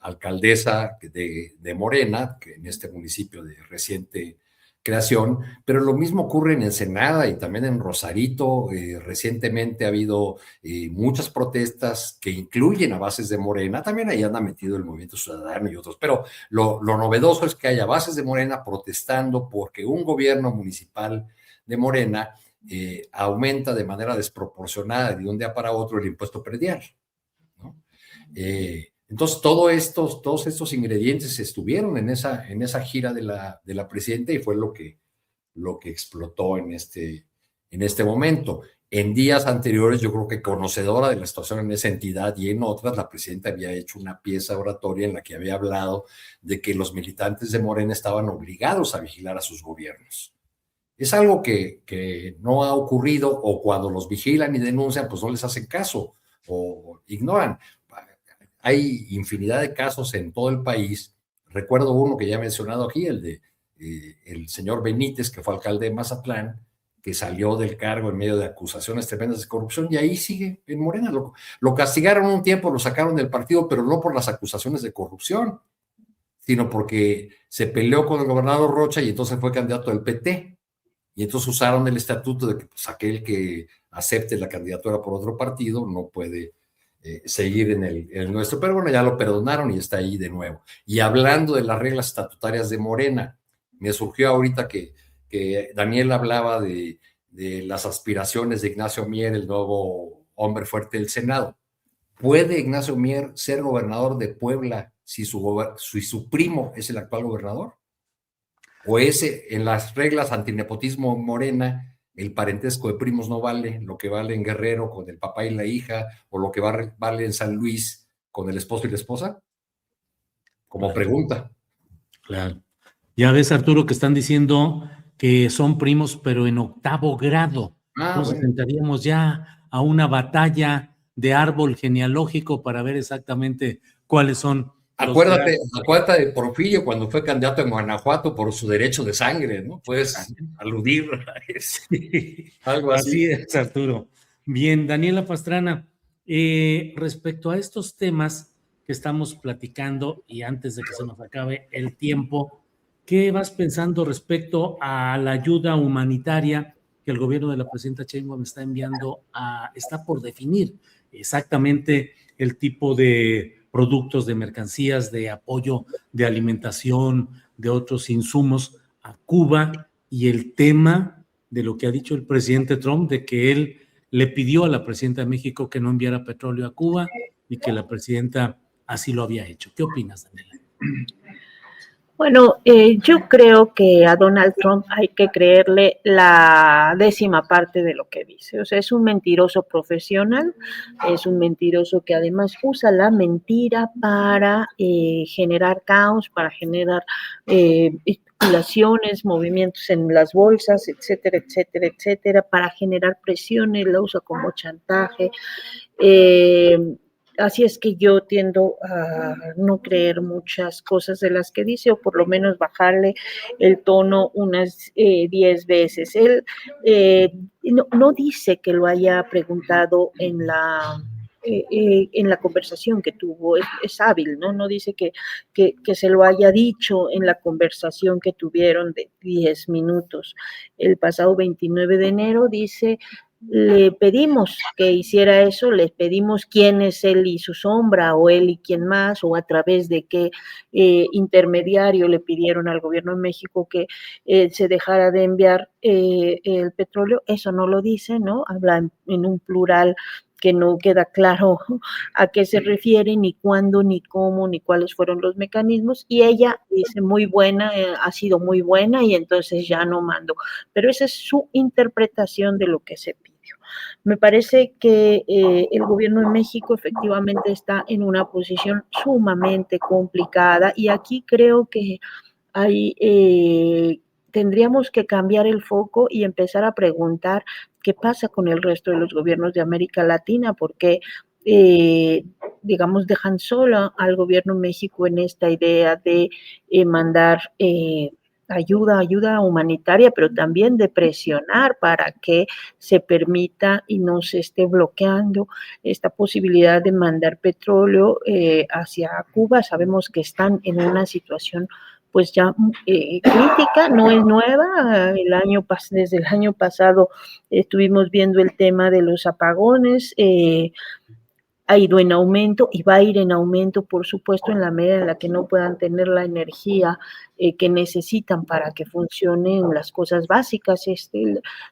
alcaldesa de Morena, que en este municipio de reciente creación, pero lo mismo ocurre en Ensenada y también en Rosarito. Recientemente ha habido muchas protestas que incluyen a bases de Morena, también ahí anda metido el Movimiento Ciudadano y otros, pero lo novedoso es que haya bases de Morena protestando porque un gobierno municipal de Morena aumenta de manera desproporcionada de un día para otro el impuesto predial, ¿no? Entonces, todos estos ingredientes estuvieron en esa gira de la presidenta y fue lo que explotó en este momento. En días anteriores, yo creo que conocedora de la situación en esa entidad y en otras, la presidenta había hecho una pieza oratoria en la que había hablado de que los militantes de Morena estaban obligados a vigilar a sus gobiernos. Es algo que no ha ocurrido, o cuando los vigilan y denuncian, pues no les hacen caso o ignoran. Hay infinidad de casos en todo el país. Recuerdo uno que ya he mencionado aquí, el de el señor Benítez, que fue alcalde de Mazatlán, que salió del cargo en medio de acusaciones tremendas de corrupción, y ahí sigue en Morena. Lo castigaron un tiempo, lo sacaron del partido, pero no por las acusaciones de corrupción, sino porque se peleó con el gobernador Rocha y entonces fue candidato del PT. Y entonces usaron el estatuto de que pues, aquel que acepte la candidatura por otro partido no puede seguir en el nuestro. Pero bueno, ya lo perdonaron y está ahí de nuevo. Y hablando de las reglas estatutarias de Morena, me surgió ahorita que Daniel hablaba de las aspiraciones de Ignacio Mier, el nuevo hombre fuerte del Senado. ¿Puede Ignacio Mier ser gobernador de Puebla si su primo es el actual gobernador? ¿O en las reglas antinepotismo Morena, el parentesco de primos no vale, lo que vale en Guerrero con el papá y la hija, o lo que vale en San Luis con el esposo y la esposa? Como claro. Pregunta. Claro. Ya ves, Arturo, que están diciendo que son primos, pero en 8º grado. Entonces entraríamos ya a una batalla de árbol genealógico para ver exactamente cuáles son. Acuérdate de Porfirio cuando fue candidato en Guanajuato por su derecho de sangre, ¿no? Puedes aludir a eso. Sí. Algo así. Así es, Arturo. Bien, Daniela Pastrana, respecto a estos temas que estamos platicando y antes de que se nos acabe el tiempo, ¿qué vas pensando respecto a la ayuda humanitaria que el gobierno de la presidenta Sheinbaum está enviando está por definir exactamente el tipo de productos, de mercancías, de apoyo, de alimentación, de otros insumos a Cuba, y el tema de lo que ha dicho el presidente Trump, de que él le pidió a la presidenta de México que no enviara petróleo a Cuba y que la presidenta así lo había hecho? ¿Qué opinas, Daniela? Bueno, yo creo que a Donald Trump hay que creerle la 10ª parte de lo que dice. O sea, es un mentiroso profesional, es un mentiroso que además usa la mentira para generar caos, para generar especulaciones, movimientos en las bolsas, etcétera, etcétera, etcétera, para generar presiones, la usa como chantaje. Así es que yo tiendo a no creer muchas cosas de las que dice, o por lo menos bajarle el tono unas 10 veces. Él no dice que lo haya preguntado en la conversación que tuvo, es hábil, ¿no? No dice que se lo haya dicho en la conversación que tuvieron de 10 minutos. El pasado 29 de enero dice: le pedimos que hiciera eso, le pedimos quién es él y su sombra, o él y quién más, o a través de qué intermediario le pidieron al gobierno de México que se dejara de enviar el petróleo. Eso no lo dice, ¿no? Habla en un plural que no queda claro a qué se refiere, ni cuándo, ni cómo, ni cuáles fueron los mecanismos, y ella dice muy buena, ha sido muy buena, y entonces ya no mando. Pero esa es su interpretación de lo que se pidió. Me parece que el gobierno de México efectivamente está en una posición sumamente complicada, y aquí creo que tendríamos que cambiar el foco y empezar a preguntar qué pasa con el resto de los gobiernos de América Latina, porque digamos, dejan solo al gobierno de México en esta idea de mandar ayuda humanitaria, pero también de presionar para que se permita y no se esté bloqueando esta posibilidad de mandar petróleo hacia Cuba. Sabemos que están en una situación pues ya crítica, no es nueva. Desde el año pasado estuvimos viendo el tema de los apagones, ha ido en aumento y va a ir en aumento, por supuesto, en la medida en la que no puedan tener la energía que necesitan para que funcionen las cosas básicas,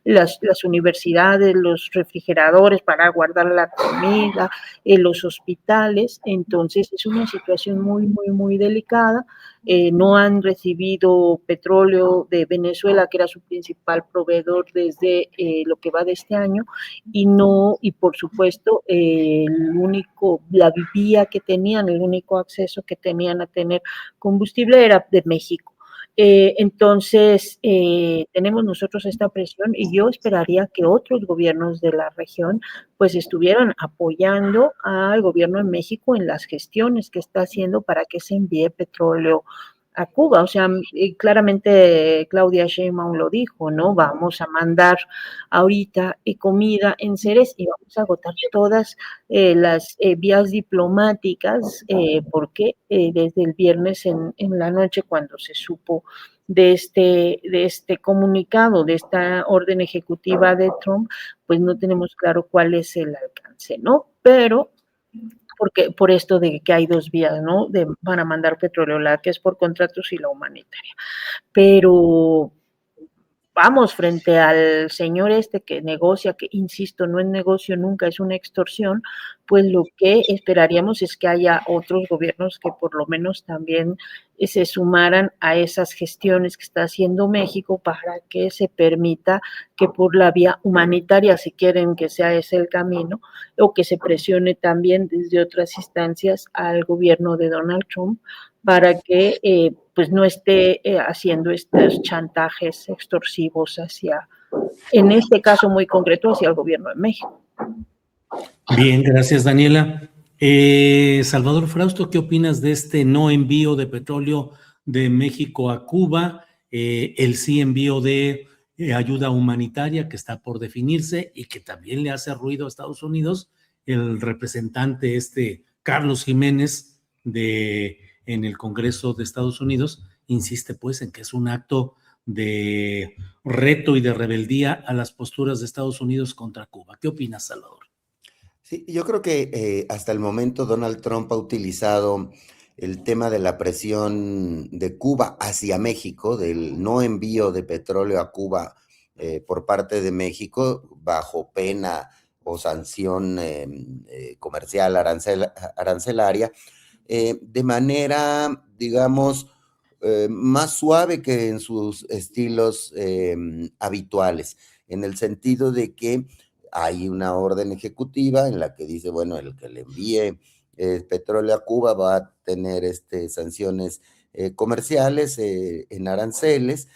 las universidades, los refrigeradores para guardar la comida, los hospitales. Entonces es una situación muy, muy, muy delicada. No han recibido petróleo de Venezuela, que era su principal proveedor desde lo que va de este año, y por supuesto la vía que tenían, el único acceso que tenían a tener combustible era de México. Entonces, tenemos nosotros esta presión, y yo esperaría que otros gobiernos de la región pues estuvieran apoyando al gobierno de México en las gestiones que está haciendo para que se envíe petróleo a Cuba. O sea, claramente Claudia Sheinbaum lo dijo, ¿no? Vamos a mandar ahorita comida en seres y vamos a agotar todas las vías diplomáticas, porque desde el viernes en la noche, cuando se supo de este comunicado, de esta orden ejecutiva de Trump, pues no tenemos claro cuál es el alcance, ¿no? Pero porque por esto de que hay dos vías, ¿no? Van a mandar petróleo, la que es por contratos y la humanitaria. Pero vamos, frente al señor que negocia, que insisto, no es negocio nunca, es una extorsión, pues lo que esperaríamos es que haya otros gobiernos que por lo menos también se sumaran a esas gestiones que está haciendo México para que se permita que por la vía humanitaria, si quieren que sea ese el camino, o que se presione también desde otras instancias al gobierno de Donald Trump para que pues no esté haciendo estos chantajes extorsivos en este caso muy concreto, hacia el gobierno de México. Bien, gracias, Daniela. Salvador Frausto, ¿qué opinas de este no envío de petróleo de México a Cuba, el sí envío de ayuda humanitaria que está por definirse y que también le hace ruido a Estados Unidos. El representante Carlos Jiménez en el Congreso de Estados Unidos insiste pues en que es un acto de reto y de rebeldía a las posturas de Estados Unidos contra Cuba. ¿Qué opinas, Salvador? Sí, yo creo que hasta el momento Donald Trump ha utilizado el tema de la presión de Cuba hacia México, del no envío de petróleo a Cuba por parte de México, bajo pena o sanción comercial arancelaria, de manera, digamos, más suave que en sus estilos habituales, en el sentido de que hay una orden ejecutiva en la que dice, bueno, el que le envíe petróleo a Cuba va a tener sanciones comerciales en aranceles,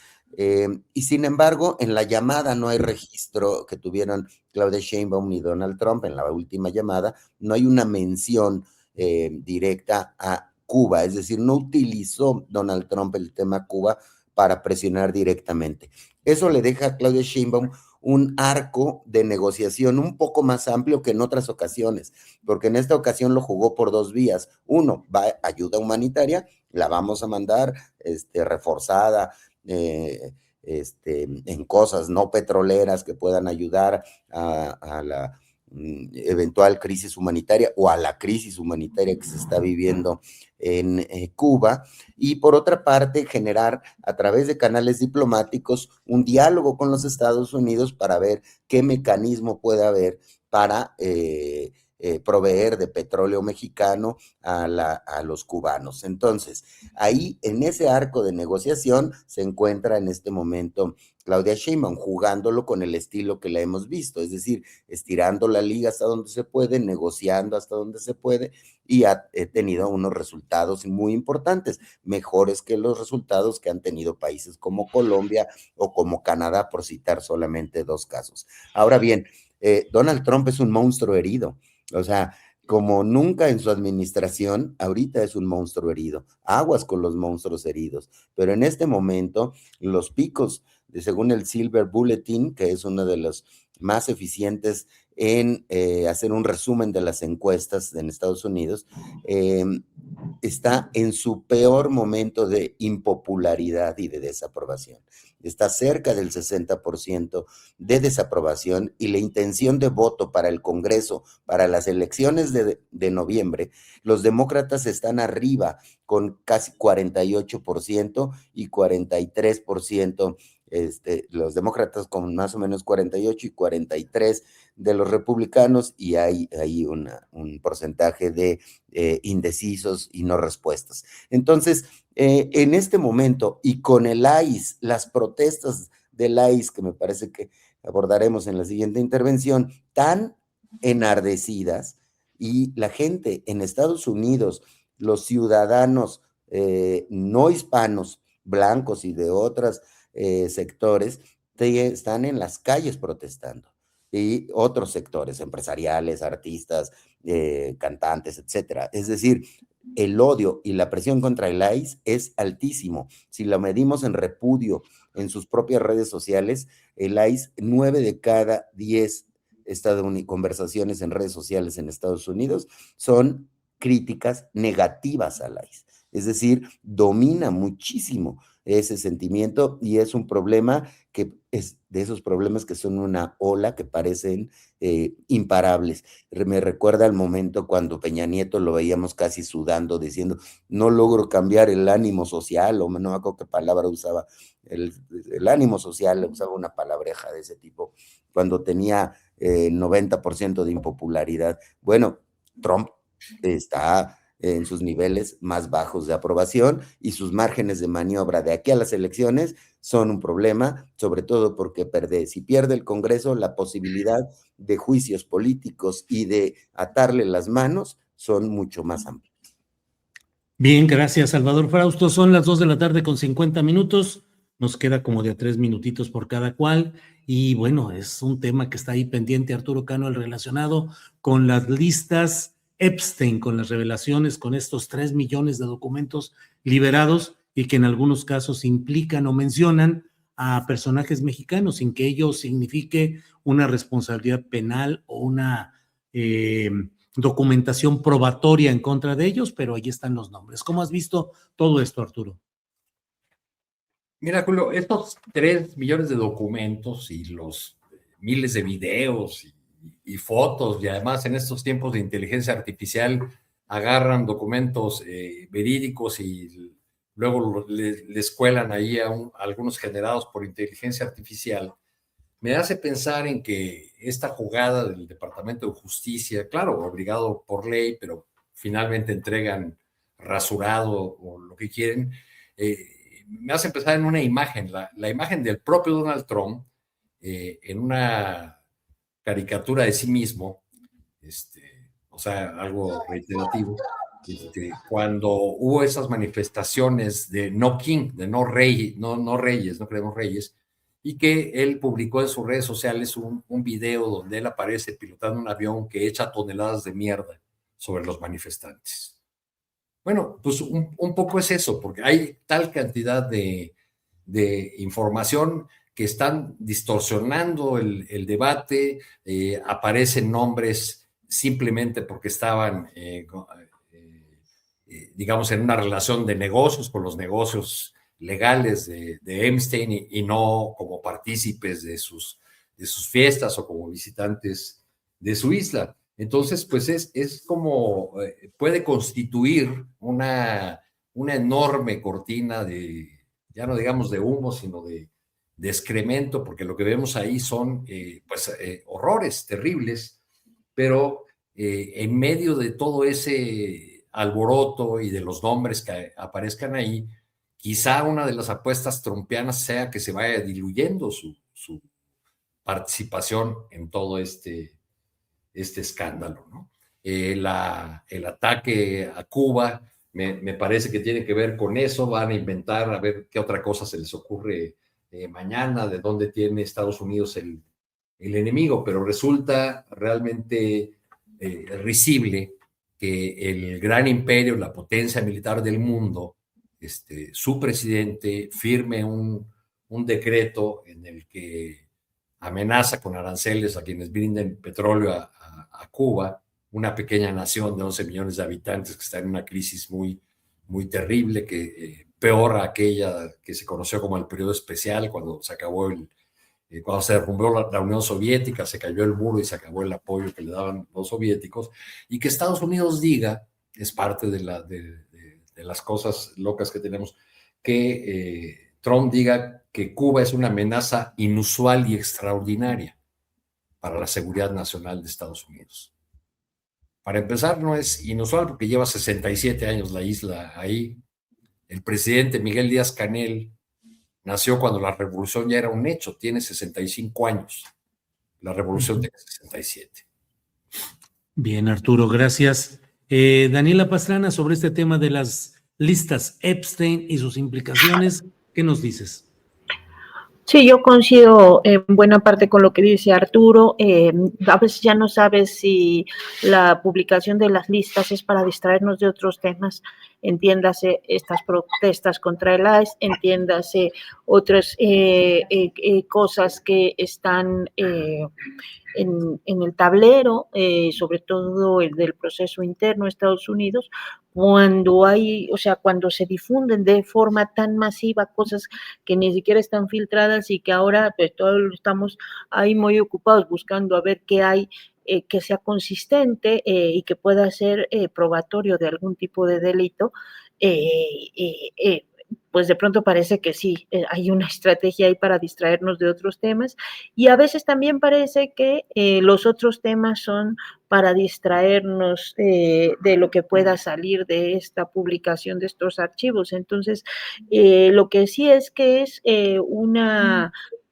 y sin embargo, en la llamada no hay registro que tuvieron Claudia Sheinbaum y Donald Trump. En la última llamada no hay una mención directa a Cuba, es decir, no utilizó Donald Trump el tema Cuba para presionar directamente. Eso le deja a Claudia Sheinbaum un arco de negociación un poco más amplio que en otras ocasiones, porque en esta ocasión lo jugó por dos vías. Uno, ayuda humanitaria, la vamos a mandar reforzada, en cosas no petroleras que puedan ayudar a la eventual crisis humanitaria o a la crisis humanitaria que se está viviendo en Cuba, y por otra parte generar a través de canales diplomáticos un diálogo con los Estados Unidos para ver qué mecanismo puede haber para proveer de petróleo mexicano a los cubanos. Entonces, ahí en ese arco de negociación se encuentra en este momento Claudia Sheinbaum, jugándolo con el estilo que la hemos visto, es decir, estirando la liga hasta donde se puede, negociando hasta donde se puede, y ha tenido unos resultados muy importantes, mejores que los resultados que han tenido países como Colombia o como Canadá, por citar solamente dos casos. Ahora bien, Donald Trump es un monstruo herido, o sea, como nunca en su administración, ahorita es un monstruo herido, aguas con los monstruos heridos, pero en este momento los picos, según el Silver Bulletin, que es uno de los más eficientes en hacer un resumen de las encuestas en Estados Unidos, está en su peor momento de impopularidad y de desaprobación. Está cerca del 60% de desaprobación, y la intención de voto para el Congreso, para las elecciones de noviembre, los demócratas están arriba con casi 48% y 43%, los demócratas con más o menos 48 y 43 de los republicanos, y hay un porcentaje de indecisos y no respuestas. Entonces, en este momento, y con el ICE, las protestas del ICE, que me parece que abordaremos en la siguiente intervención, tan enardecidas, y la gente en Estados Unidos, los ciudadanos no hispanos, blancos y de otros sectores, están en las calles protestando, y otros sectores empresariales, artistas, cantantes, etcétera. Es decir, el odio y la presión contra el ICE es altísimo. Si lo medimos en repudio en sus propias redes sociales, el ICE, 9 de cada 10 conversaciones en redes sociales en Estados Unidos son críticas negativas al ICE. Es decir, domina muchísimo ese sentimiento, y es un problema que es de esos problemas que son una ola que parecen imparables. Me recuerda al momento cuando Peña Nieto lo veíamos casi sudando, diciendo, no logro cambiar el ánimo social, o no me acuerdo qué palabra usaba, el ánimo social, usaba una palabreja de ese tipo, cuando tenía 90% de impopularidad. Bueno, Trump está en sus niveles más bajos de aprobación, y sus márgenes de maniobra de aquí a las elecciones son un problema, sobre todo porque si pierde el Congreso, la posibilidad de juicios políticos y de atarle las manos son mucho más amplias. Bien, gracias, Salvador Frausto. Son las 2:50 p.m. Nos queda como de a 3 minutitos por cada cual. Y bueno, es un tema que está ahí pendiente, Arturo Cano, el relacionado con las listas Epstein, con las revelaciones, con estos 3 millones de documentos liberados, y que en algunos casos implican o mencionan a personajes mexicanos sin que ello signifique una responsabilidad penal o una documentación probatoria en contra de ellos, pero ahí están los nombres. ¿Cómo has visto todo esto, Arturo? Mira, Julio, estos 3 millones de documentos y los miles de videos y fotos, y además en estos tiempos de inteligencia artificial agarran documentos verídicos y luego les cuelan ahí a algunos generados por inteligencia artificial, me hace pensar en que esta jugada del Departamento de Justicia, claro, obligado por ley, pero finalmente entregan rasurado o lo que quieren, me hace pensar en una imagen, la imagen del propio Donald Trump en una caricatura de sí mismo, o sea, algo reiterativo, cuando hubo esas manifestaciones de no king, de no reyes, no queremos reyes, y que él publicó en sus redes sociales un video donde él aparece pilotando un avión que echa toneladas de mierda sobre los manifestantes. Bueno, pues un poco es eso, porque hay tal cantidad de información que están distorsionando el debate, aparecen nombres simplemente porque estaban, digamos, en una relación de negocios con los negocios legales de Epstein y no como partícipes de sus fiestas o como visitantes de su isla. Entonces, pues es como puede constituir una enorme cortina de, ya no digamos de humo, sino de excremento, porque lo que vemos ahí son horrores terribles, pero en medio de todo ese alboroto y de los nombres que aparezcan ahí, quizá una de las apuestas trumpianas sea que se vaya diluyendo su participación en todo este escándalo, ¿no? El ataque a Cuba me parece que tiene que ver con eso. Van a inventar a ver qué otra cosa se les ocurre mañana, de dónde tiene Estados Unidos el enemigo, pero resulta realmente risible que el gran imperio, la potencia militar del mundo, su presidente firme un decreto en el que amenaza con aranceles a quienes brinden petróleo a Cuba, una pequeña nación de 11 millones de habitantes que está en una crisis muy, muy terrible, que peor a aquella que se conoció como el periodo especial, cuando se acabó cuando se derrumbó la Unión Soviética, se cayó el muro y se acabó el apoyo que le daban los soviéticos, y que Estados Unidos diga, es parte de las cosas locas que tenemos, que Trump diga que Cuba es una amenaza inusual y extraordinaria para la seguridad nacional de Estados Unidos. Para empezar, no es inusual porque lleva 67 años la isla ahí. El presidente Miguel Díaz-Canel nació cuando la revolución ya era un hecho, tiene 65 años. La revolución tiene 67. Bien, Arturo, gracias. Daniela Pastrana, sobre este tema de las listas Epstein y sus implicaciones, ¿qué nos dices? Sí, yo coincido en buena parte con lo que dice Arturo. A veces ya no sabes si la publicación de las listas es para distraernos de otros temas, entiéndase estas protestas contra el ICE, entiéndase otras cosas que están en el tablero, sobre todo el del proceso interno de Estados Unidos, cuando hay, o sea, cuando se difunden de forma tan masiva cosas que ni siquiera están filtradas y que ahora pues todos estamos ahí muy ocupados buscando a ver qué hay que sea consistente y que pueda ser probatorio de algún tipo de delito, pues de pronto parece que sí, hay una estrategia ahí para distraernos de otros temas, y a veces también parece que los otros temas son para distraernos de lo que pueda salir de esta publicación de estos archivos. Entonces, lo que sí es que es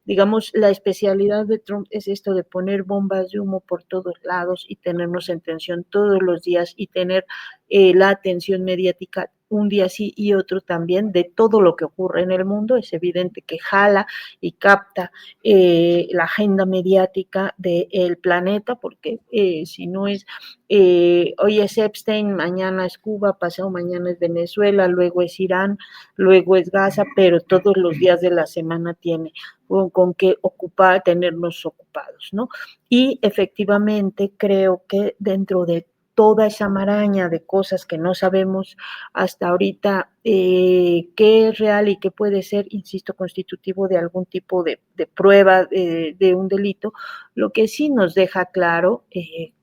digamos, la especialidad de Trump es esto de poner bombas de humo por todos lados y tenernos en tensión todos los días y tener la atención mediática un día sí y otro también de todo lo que ocurre en el mundo. Es evidente que jala y capta la agenda mediática del planeta, porque si no es, hoy es Epstein, mañana es Cuba, pasado mañana es Venezuela, luego es Irán, luego es Gaza, pero todos los días de la semana tiene con qué ocupar, tenernos ocupados, ¿no? Y efectivamente creo que dentro de toda esa maraña de cosas que no sabemos hasta ahorita qué es real y qué puede ser, insisto, constitutivo de algún tipo de prueba de un delito, lo que sí nos deja claro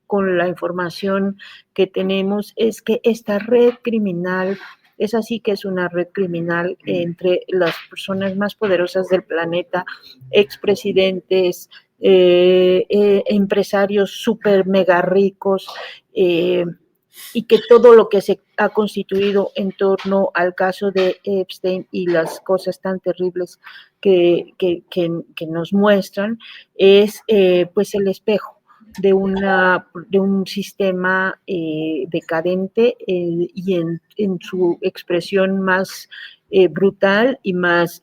con la información que tenemos es que esta red criminal es así, que es una red criminal entre las personas más poderosas del planeta, expresidentes, empresarios súper mega ricos, y que todo lo que se ha constituido en torno al caso de Epstein y las cosas tan terribles que nos muestran es pues el espejo de un sistema decadente y en su expresión más brutal y más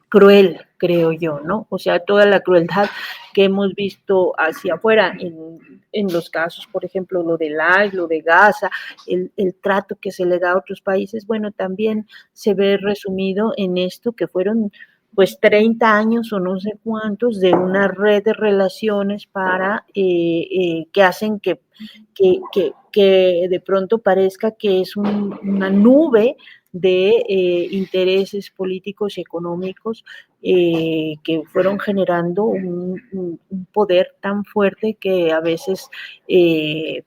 cruel, creo yo, ¿no? O sea, toda la crueldad que hemos visto hacia afuera en los casos, por ejemplo, lo de Laos, lo de Gaza, el trato que se le da a otros países, bueno, también se ve resumido en esto que fueron pues 30 años o no sé cuántos de una red de relaciones para que hacen que de pronto parezca que es una nube de intereses políticos y económicos que fueron generando un poder tan fuerte que a veces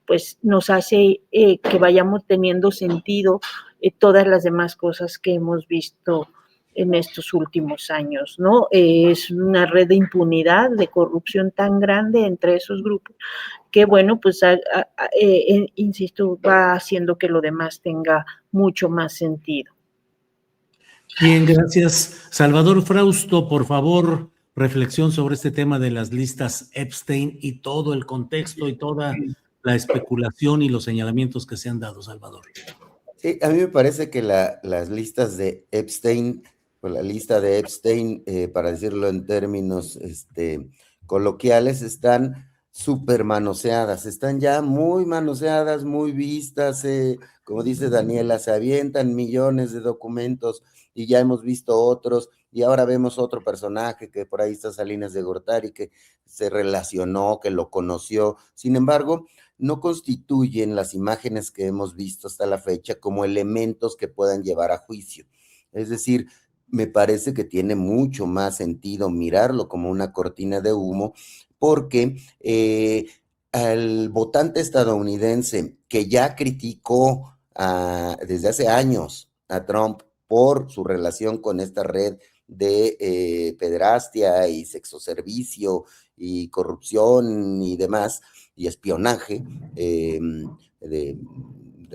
pues nos hace que vayamos teniendo sentido todas las demás cosas que hemos visto en estos últimos años, ¿no? Es una red de impunidad, de corrupción tan grande entre esos grupos que, bueno, pues, insisto, va haciendo que lo demás tenga mucho más sentido. Bien, gracias. Salvador Frausto, por favor, reflexión sobre este tema de las listas Epstein y todo el contexto y toda la especulación y los señalamientos que se han dado, Salvador. Sí, a mí me parece que las listas de Epstein, o la lista de Epstein, para decirlo en términos coloquiales, están súper manoseadas, están ya muy manoseadas, muy vistas, como dice Daniela, se avientan millones de documentos y ya hemos visto otros, y ahora vemos otro personaje que por ahí está Salinas de Gortari, que se relacionó, que lo conoció. Sin embargo, no constituyen las imágenes que hemos visto hasta la fecha como elementos que puedan llevar a juicio. Es decir, me parece que tiene mucho más sentido mirarlo como una cortina de humo, porque al votante estadounidense que ya criticó desde hace años a Trump por su relación con esta red de pederastia y sexoservicio y corrupción y demás, y espionaje,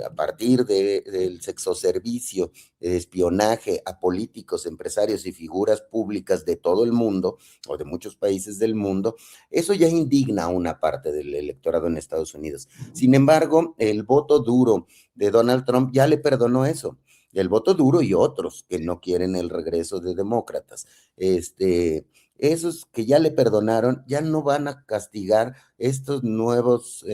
a partir del sexoservicio, de espionaje a políticos, empresarios y figuras públicas de todo el mundo, o de muchos países del mundo, eso ya indigna a una parte del electorado en Estados Unidos. Sin embargo, el voto duro de Donald Trump ya le perdonó eso. El voto duro y otros que no quieren el regreso de demócratas. Esos que ya le perdonaron ya no van a castigar estos nuevos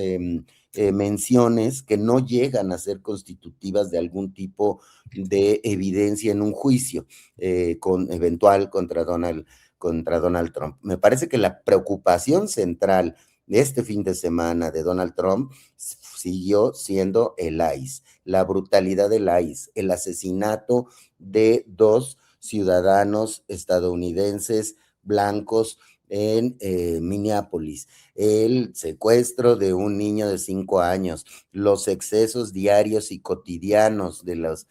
menciones que no llegan a ser constitutivas de algún tipo de evidencia en un juicio eventual contra Donald Trump. Me parece que la preocupación central de este fin de semana de Donald Trump siguió siendo el ICE, la brutalidad del ICE, el asesinato de 2 ciudadanos estadounidenses blancos en Minneapolis, el secuestro de un niño de 5 años, los excesos diarios y cotidianos de las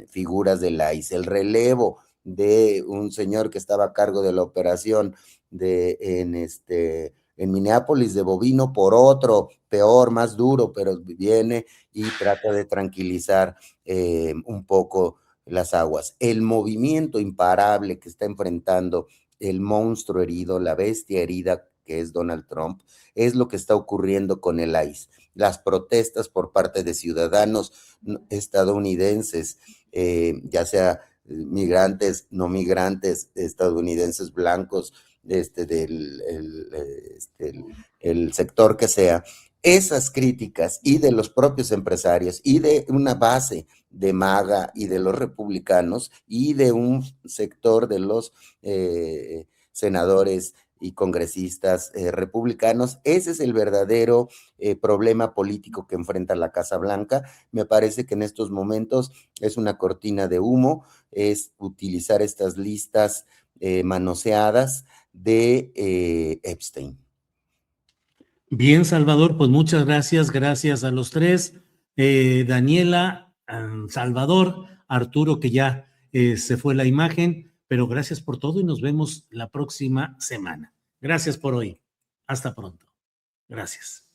figuras del ICE, el relevo de un señor que estaba a cargo de la operación en Minneapolis de bovino por otro, peor, más duro, pero viene y trata de tranquilizar un poco las aguas. El movimiento imparable que está enfrentando el monstruo herido, la bestia herida que es Donald Trump, es lo que está ocurriendo con el ICE. las protestas por parte de ciudadanos estadounidenses, ya sea migrantes, no migrantes, estadounidenses blancos, el sector que sea, esas críticas y de los propios empresarios y de una base de MAGA y de los republicanos y de un sector de los senadores y congresistas republicanos, ese es el verdadero problema político que enfrenta la Casa Blanca. Me parece que en estos momentos es una cortina de humo, es utilizar estas listas manoseadas de Epstein. Bien, Salvador, pues muchas gracias, gracias a los tres, Daniela, Salvador, Arturo, que ya se fue la imagen, pero gracias por todo y nos vemos la próxima semana. Gracias por hoy. Hasta pronto. Gracias.